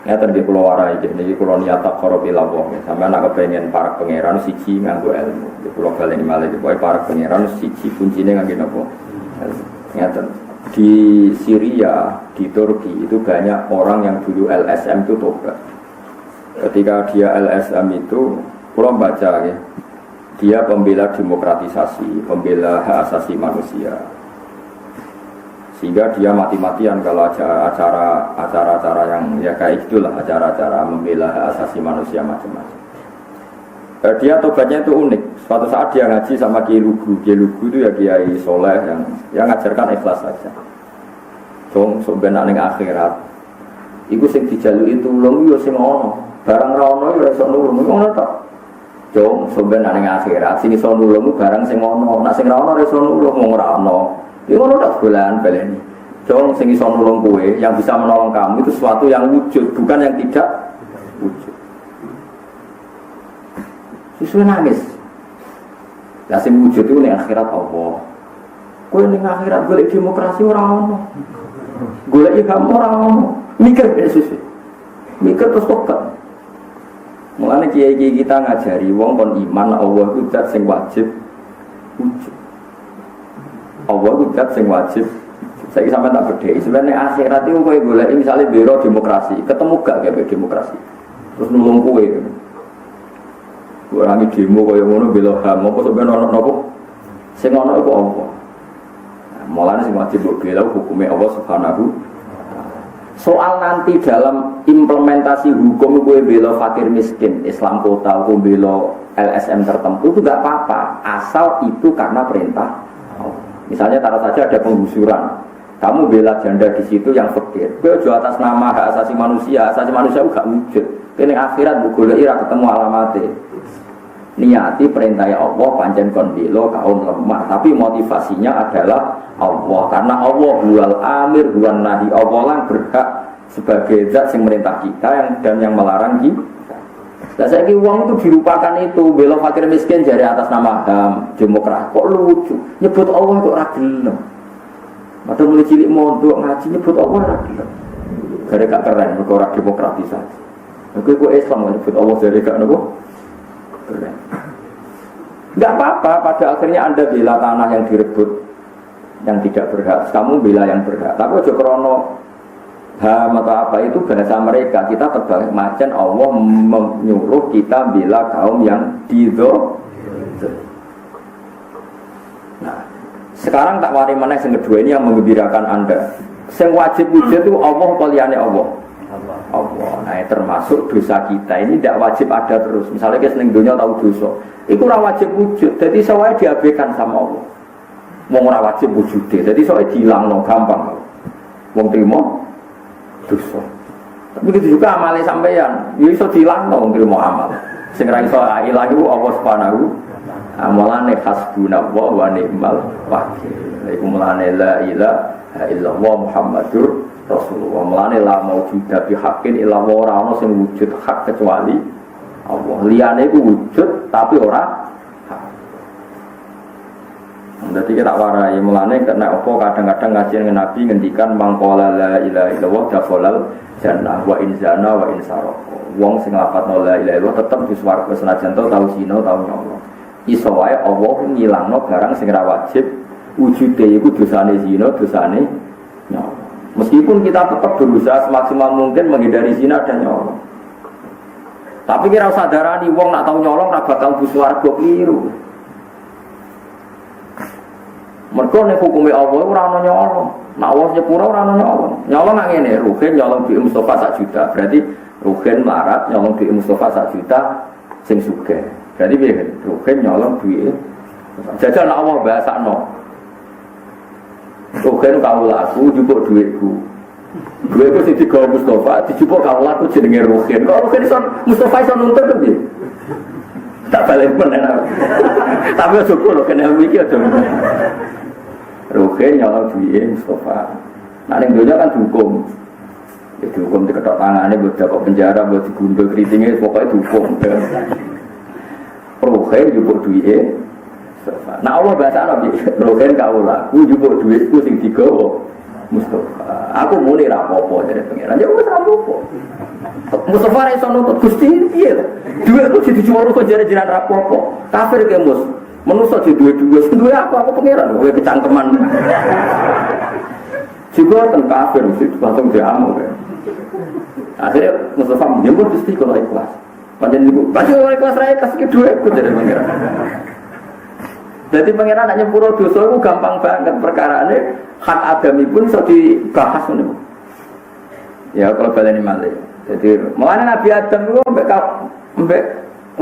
Ngeten nggih kula warai niki kula niat takarrub ila Allah. Sampeyan nek kepengin para pangeran siji nganggo ilmu. Kula baleni malih pokoke para pangeran siji kuncine nganggo napa? Ilmu. Ngeten. Di Syria, di Turki itu banyak orang yang dulu LSM itu tobat. Ketika dia LSM itu kula baca ya. Dia pembela demokratisasi, pembela hak asasi manusia. Sehingga dia mati-matian kalau acara-acara yang ya kayak itulah, acara-acara membela hak asasi manusia macam-macam. Dia tobatnya itu unik. Suatu saat dia ngaji sama Kiai Lugu. Kiai Lugu itu ya Kiai Soleh yang ngajarkan ikhlas saja. Sebenarnya ning akhirat iku sing dijaluki tulung yo sing ono. Barang ra ono yo iso nulung. Ngono to. Sebenarnya ning akhirat sing iso nulung barang sing ono. Nek sing ra ono iso nulung wong ora ono. Itu ngono tak bulan baleni. Dong sing iso nulung kowe, yang bisa menolong kamu itu sesuatu yang wujud, bukan yang tidak wujud. Sesuai nangis. Lah sing wujud itu ning akhirat apa? Kowe ning akhirat golek demokrasi ora ono. Golek kamu ora ono. Mikir sesuai. Mikir terus tobat. Mulane kiai-kiai kita ngajari wong kon iman Allah itu zat sing wajib wujud. Allah itu zat sing wajib. Saya sampai tak beda. Sebenarnya akhirat itu kowe golek misalnya biro demokrasi, ketemu gak kayak demokrasi. Terus nulung kowe. Orang demo kaya ngono bela HAM apa sebenarnya ono napa? Sing ono iku apa? Mulane sing wajib bela hukume Allah Subhanahu. Soal nanti dalam implementasi hukum kowe bela fakir miskin, Islam kota, kowe bela LSM tertentu itu enggak apa-apa, asal itu karena perintah. Misalnya taruh saja ada penggusuran, kamu bela janda di situ yang fakir. Kowe aja atas nama hak asasi manusia enggak wujud. Kene akhirat mbok goleki ra ketemu alamate. Niati perintah Allah pancen kon bela kaum lemah, tapi motivasinya adalah Allah. Karena Allah huwal amir huwan nahi. Allah lah berhak sebagai zat yang merintah kita dan yang melarang kita. Nah, saya kira uang itu dilupakan itu, bela fakir miskin jari atas nama HAM, demokrasi. Kok lucu? Nyebut Allah kok ora gelem. Padahal mulai cilik mondok ngaji nyebut Allah ora gelem. Gara gak keren, mergo ora demokratisasi. Nek kowe Islam nyebut Allah jari gak nopo? Keren. Enggak apa-apa, pada akhirnya Anda bela tanah yang direbut yang tidak berhak, kamu bela yang berhak. Tapi aja krono HAM atau apa itu bahasa mereka, kita terbalik macam Allah menyuruh kita bela kaum yang dido. Nah, sekarang tak wari mana yang kedua ini yang menggembirakan Anda. Yang wajib wujud itu Allah kaliane Allah. Allah. Nah, termasuk dosa kita ini tidak wajib ada terus. Misalnya kita seneng dunia tahu dosa, itu ora wajib wujud. Jadi soalnya diabaikan sama Allah. Mau ora wajib wujud. Jadi soalnya dilangno gampang. Wong trimo dosa. Tapi itu juga amalnya sampeyan, ya iso dilangno ngrimo amal. Sing ra iso ilang iku Allah Subhanahu. Amalane hasbunallah wa ni'mal wakil. Iku mulane la ilaha illallah Muhammadur Rasulullah. Mulane la maujuda bi haqqin illa ora ana sing wujud hak kecuali Allah. Liyane iku wujud tapi ora hak. Jadi kita warai mulane karena apa kadang-kadang ngaji dengan Nabi ngendikan mangqala la ilaha illallah dakhalal jannah wa in zana wa in sarqa. Wong sing lafadzno la ilaha illallah tetep di swarga senajan tau zina tau nyolong. Iso wae Allah ngilangno barang sing ora wajib wujude iku dosane zina, dosane nyolong. Meskipun kita tetap berusaha semaksimal mungkin menghindari zina dan nyolong. Tapi kira usah darani wong nak tau nyolong ra bakal mlebu swarga kliru. Mergo nek hukume Allah ora ana nyolong. Nek Allah nyepuro ora ana nyolong. Nyolong nang ngene, Ruhin nyolong di Mustafa 1 juta. Berarti Ruhin marat nyolong di Mustafa 1 juta sing sugih. Berarti piye? Ruhin nyolong duit. Jajal nek Allah bahasakno. Ruhin kawulaku njupuk duitku. Duitku sing digawa Mustafa dijupuk kawulaku jenenge Ruhin. Kok Ruhin iso Mustafa iso nuntut to piye? Tak balik meneh. Tapi aja kok kena iki aja. Ruhin nyolong duit Mustafa. Nah ning donya kan dihukum. Ya dihukum diketok tangane mbok dakok penjara, mbok digundul kritinge pokoke dihukum. Ruhin njupuk duit Mustafa. Nah Allah bahasa Arab Ruhin kaulaku njupuk duitku sing digawa Mustafa. Aku muni ra apa-apa dari pengiran. Ya wis ra apa-apa. Mustafa ra iso nuntut Gusti piye to? Duwe ku dijual kok jare-jaran rapopo. Kafir ke mus. Manusa di duwe-duwe, duwe aku pangeran kowe kecangkeman. Juga kan kafir mesti langsung diamu. Akhirnya Mustafa menjemput Gusti kalau ikhlas. Panjen niku, "Baca ikhlas ra kasih duwe ku jare pangeran." Jadi pangeran nak nyepuro dosa itu gampang banget perkaraane hak adami pun iso dibahas ngono. Ya kalau baleni malih. Jadi mulane Nabi Adam itu mbek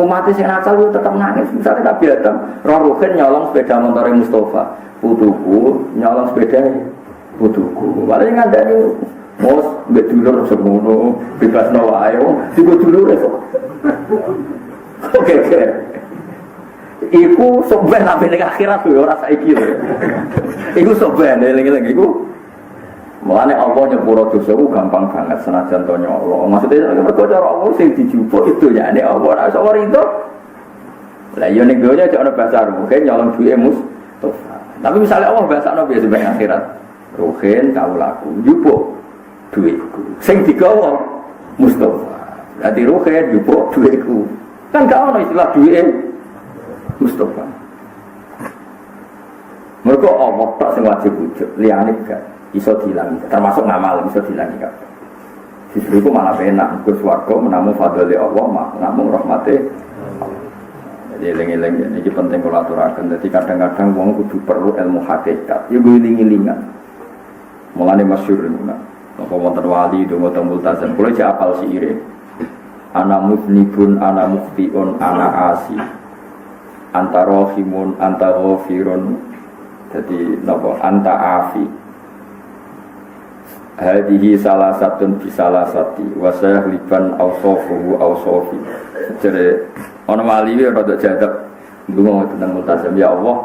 umat sing nakal itu tetap nangis. Misalnya Nabi Adam roh-rohen nyolong sepeda motor Mustafa, putuku nyolong sepeda putuku. Paling ngandani mos mbek dulur semono bebasno wae. Digo dulure kok. Oke. Iku soben sampai ning akhirat yo ora saiki lho. Iku soben eling-eling iku. Mulane Allah nyepuro dosa ku gampang banget senajan to nyolong. Maksudnya mergo cara Allah sing dijupuk itu ya nek Allah ora iso rido. Lah yo ning donya cek ana bahasa mungkin nyolong duwe Mustafa. Tapi misalnya Allah bahasane biasa ben akhirat. Ruhin kaulaku njupuk duweku. Sing digawa Mustafa. Dadi ruhin njupuk duweku. Kan gak ono istilah duwe Mustafa. Mereka Allah tak sing wajib wujud, liyane gak iso dilangi. Termasuk ngamal iso dilangi gak. Justru itu malah enak, ke swarga menamu fadhole Allah, namun rahmate Allah. Jadi eling-eling iki penting kula aturaken. Dadi kadang-kadang wong kudu perlu ilmu hakikat. Ya ngiling-ngilingan. Mulane masyhur niku. Apa wonten wali donga teng multazam. Kula iki apal siire. Ana mufnibun, ana muftiun, ana asi. Anta rohimun, anta ghafirun. Jadi napa anta afi. Hadihi salah satun bisalah sati wa sayhliban awsafuhu awsafi. Jadi ana wali rada jadab ndonga tentang multazam, ya Allah,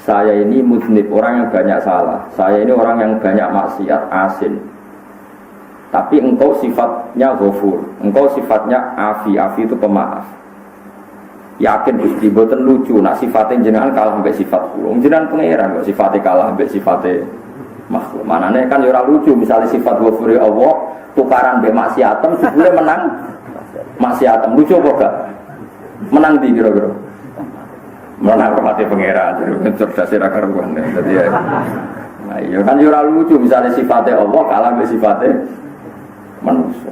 saya ini mudnib, orang yang banyak salah. Saya ini orang yang banyak maksiat, asin. Tapi engkau sifatnya ghafur, engkau sifatnya afi. Afi itu pemaaf. Yakin Gusti boten lucu nak sifatnya jenengan kalah sampai sifat kula. Jenengan pangeran kok sifatnya kalah sampai sifatnya makhluk. Manane kan ora lucu misalnya sifat ghafur Allah tukaran mbek maksiatem jebule menang maksiatem. Lucu apa gak? Menang di kira-kira. Menang rahmate pangeran. Cerdas ra karuan. Dadi ya. Nah, iya kan ora lucu misalnya sifatnya Allah kalah mbek sifatnya manusia.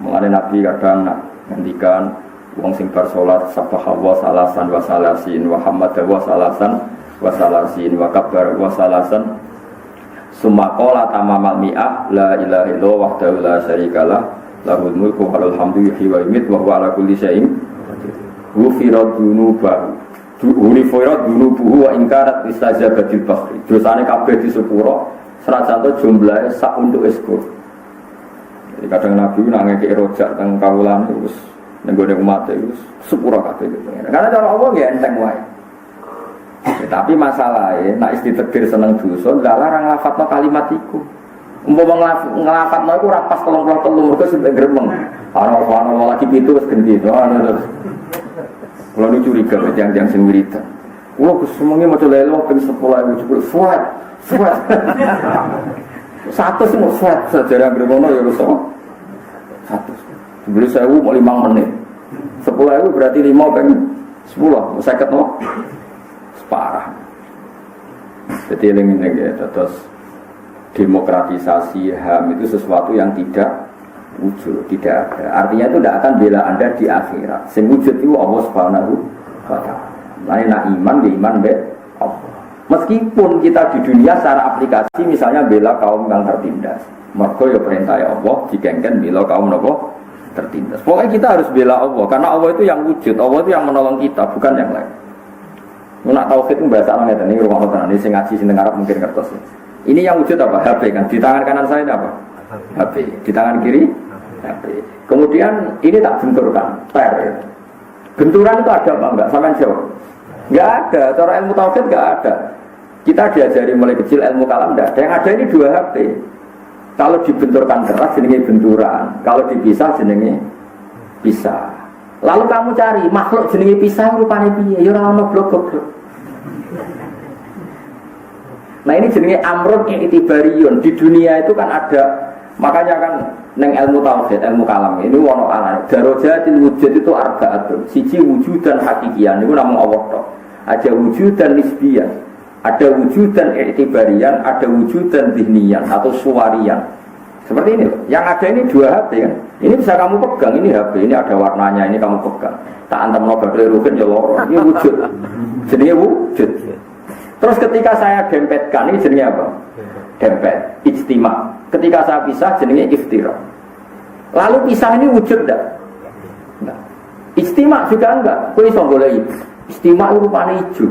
Mulane Nabi kadang ngendikan wong sing bar salat subhanallah salasan wa salasin wa hamdahu salasan wa salasin wa kabbar wa salasan summa qala tamamal mi'ah la ilaha illallah wahdahu la syarikalah lahul mulku wa lahul hamdu yuhyi wa yumiitu wa huwa ala kulli syai'in qadir. Ghufirat dzunubahu Ghurifirat dzunubuhu wa inkarat istajabatil bahri. Dosane kabeh disepuro senajan to jumlahe sak untuk eskur. Jadi kadang Nabi nangeke rojak teng kawulane wis nenggone umat itu sepura kabeh gitu. Karena cara Allah ya enteng wae. Tapi masalahnya nek ditegir seneng dosa larang nglafatno kalimat iku. Umpama nglafatno iku ora pas 33 mergo sing gremeng. Ana lagi pitu wis gendhi to terus. Kulo nu curiga yang sing wiridan. Kulo kesemengi maca lelo ping 10.000 jebul suat. Satu semua suat sejarah gremono ya wis 100. Beli 1000 mau 5 menit. 10.000 berarti 5 kan 10. 50 no? Separah. Jadi ini ya, terus demokratisasi HAM itu sesuatu yang tidak wujud, tidak ada. Artinya itu tidak akan bela Anda di akhirat. Sing wujud itu Allah Subhanahu wa taala. Nah, iman di iman be Allah. Meskipun kita di dunia secara aplikasi misalnya bela kaum yang tertindas. Mergo ya perintah Allah digengken bela kaum nopo tertindas. Pokoknya kita harus bela Allah karena Allah itu yang wujud, Allah itu yang menolong kita, bukan yang lain. Nak tauhid itu bahasa orang ini rumah tenan ini sing ngaji sing Arab mungkin kertas. Ini yang wujud apa? HP kan. Di tangan kanan saya ini apa? HP. Di tangan kiri HP. Kemudian ini tak benturkan, per. Benturan itu ada apa enggak? Sampean jawab. Enggak ada. Cara ilmu tauhid enggak ada. Kita diajari mulai kecil ilmu kalam enggak ada. Yang ada ini 2 HP. Kalau dibenturkan keras jenenge benturan, kalau dipisah jenenge pisah. Lalu kamu cari makhluk jenenge pisah rupane piye? Ya ora ono blok-blok. Nah ini jenenge amrun i'tibariyun. Di dunia itu kan ada, makanya kan neng ilmu tauhid, ilmu kalam ini wono ana. Darajatil wujud itu arba'atun. Siji wujudan hakikian itu namung Allah tok. Ada wujudan nisbiyan, ada wujudan i'tibarian, ada wujudan dhihniyan atau suwarian. Seperti ini. Yang ada ini dua HP kan. Ini bisa kamu pegang, ini HP, ini ada warnanya, ini kamu pegang. Tak antam baterai rugen ya loro. Ini wujud. Jenenge wujud. Terus ketika saya dempetkan ini jenenge apa? Dempet, ijtima. Ketika saya pisah jenenge iftira. Lalu pisah ini wujud enggak? Enggak. Ijtima juga enggak. Kowe iso golek ijtima rupane ijo.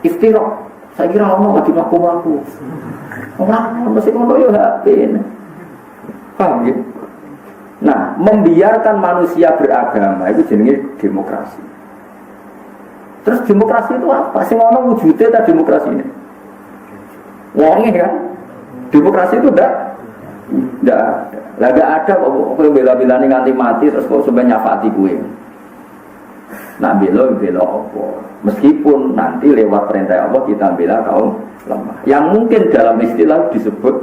Iftira. Saya kira ono lagi laku-laku. Ora mesti ngono yo HP. Paham ya? Nah, membiarkan manusia beragama itu jenenge demokrasi. Terus demokrasi itu apa? Sing ono wujude ta demokrasi ini? Wonge kan? Demokrasi itu enggak ada. Lah enggak ada kok bela-belane nganti mati terus kok sampe nyafati kuwe. Nah, bela apa? Meskipun nanti lewat perintah Allah kita bela kaum lemah. Yang mungkin dalam istilah disebut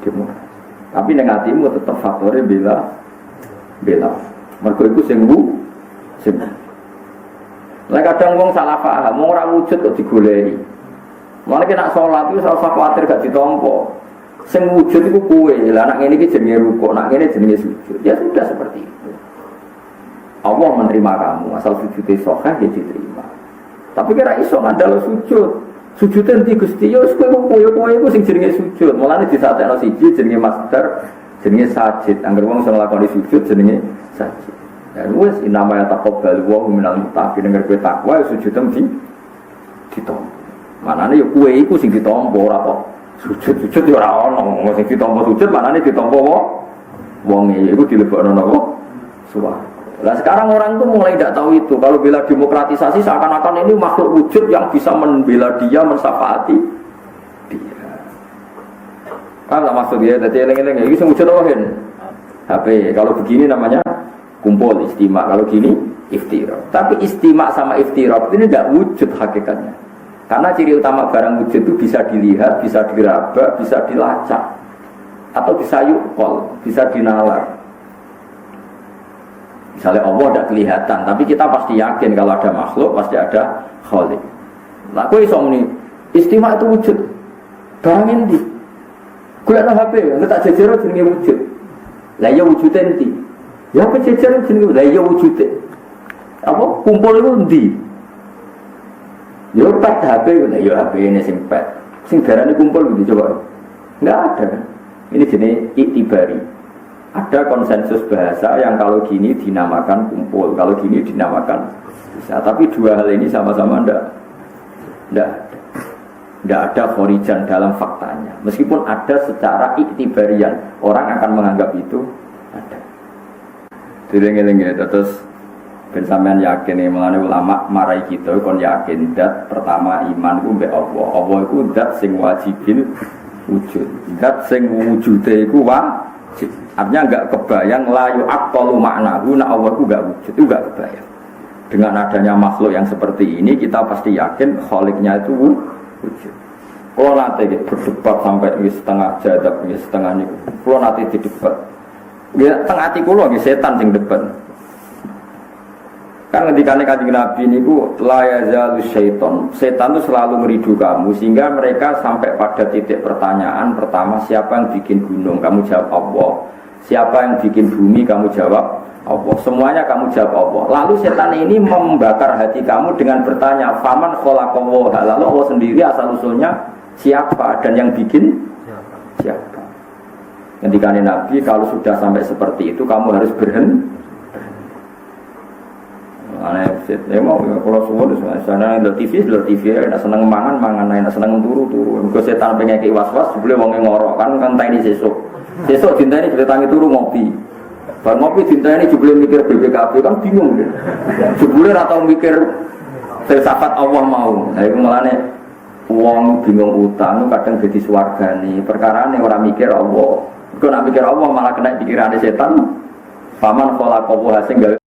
demokrasi. Tapi ning atimu tetap faktornya bela. Mergo iku sing Lah kadang wong salah paham, ora wujud kok digoleki. Mulane nek salat iku ora usah kuwatir gak ditampa. Sing wujud iku kowe. Lah nek ngene iki jenenge rukuk, nek ngene jenenge sujud. Ya sudah seperti itu. Allah menerima kamu, asal sujudnya sahih ya diterima. Tapi kira iso ngandalo sujud. Sujudnya nanti Gusti ya wis kowe iku sing jenenge sujud. Mulane disatekno siji jenenge masdar, jenenge sajid. Angger wong sing nglakoni sujud jenenge sajid. Ya wis inama ya taqabbal wa minal muttaqin. Angger kowe takwa ya sujud mesti ditampa. Manane ya kowe iku sing ditampa ora kok sujud ya ora ono. Wong sing ditampa sujud manane ditampa wong iku dilebokno napa? Suwarga. Nah sekarang orang itu mulai tidak tahu itu. Kalau bela demokratisasi seakan-akan ini makhluk wujud yang bisa membela dia, mensafaati dia. Kan tak maksud dia, tadi eleng-eleng ini wujud rohin. HP, kalau begini namanya kumpul istimak, kalau gini iftirah. Tapi istimak sama iftirah ini tidak wujud hakikatnya. Karena ciri utama barang wujud itu bisa dilihat, bisa diraba, bisa dilacak, atau bisa yukol, bisa dinalar. Misalnya Allah tidak kelihatan, tapi kita pasti yakin kalau ada makhluk, pasti ada khalik. Lah kowe iso muni, istimewa itu wujud. Barang endi? Golek nang HP, nek tak jejero jenenge wujud. Lah ya wujude endi? Ya apa jejero jenenge lah ya wujude. Apa kumpul iku endi? Ya pet HP, lah ya HP ini sing pet. Sing darane kumpul gitu coba. Enggak ada kan. Ini jenis iktibari. Ada konsensus bahasa yang kalau gini dinamakan kumpul, kalau gini dinamakan bisa. Tapi dua hal ini sama-sama tidak ada khorijan dalam faktanya. Meskipun ada secara iktibarian, orang akan menganggap itu ada. Dileng-eleng ya, terus bersamaan yakin nih, melane ulama marai kita kon yakin dat pertama iman ku mbek Allah. Allah iku dat sing wajibil wujud. Dat sing wujude iku wajib. Artinya enggak kebayang layu aqalu maknahu na Allah itu enggak wujud, itu enggak kebayang. Dengan adanya makhluk yang seperti ini kita pasti yakin khaliknya itu wujud. Kalau nanti berdebat sampai setengah jadab, setengah ini, kalau nanti didebat, ya tengah hati kulo setan sing debat. Kan ketika Kanjeng Nabi niku la yazalus syaiton. Setan itu selalu meridu kamu sehingga mereka sampai pada titik pertanyaan pertama, siapa yang bikin gunung? Kamu jawab Allah. Siapa yang bikin bumi? Kamu jawab Allah. Semuanya kamu jawab Allah. Lalu setan ini membakar hati kamu dengan bertanya, faman khalaqallaha. Lalu Allah sendiri asal usulnya siapa dan yang bikin siapa? Ketika Nabi kalau sudah sampai seperti itu kamu harus berhenti. Aneh, saya mau kalau semua sana ada TV, nak seneng mangan, nak seneng turu. Kalau setan pengen kayak was-was, sebelum wong ngorok kan tadi sesuk cinta ini tangi turu ngopi. Bar ngopi cinta ini juga mikir BPKB kan bingung deh. Sebelum atau mikir filsafat Allah mau, nah itu malahnya uang bingung utang, kadang jadi swarga nih. Perkara nih orang mikir Allah, kalau nak mikir Allah malah kena pikiran setan. Paman khalaqahu sing gawe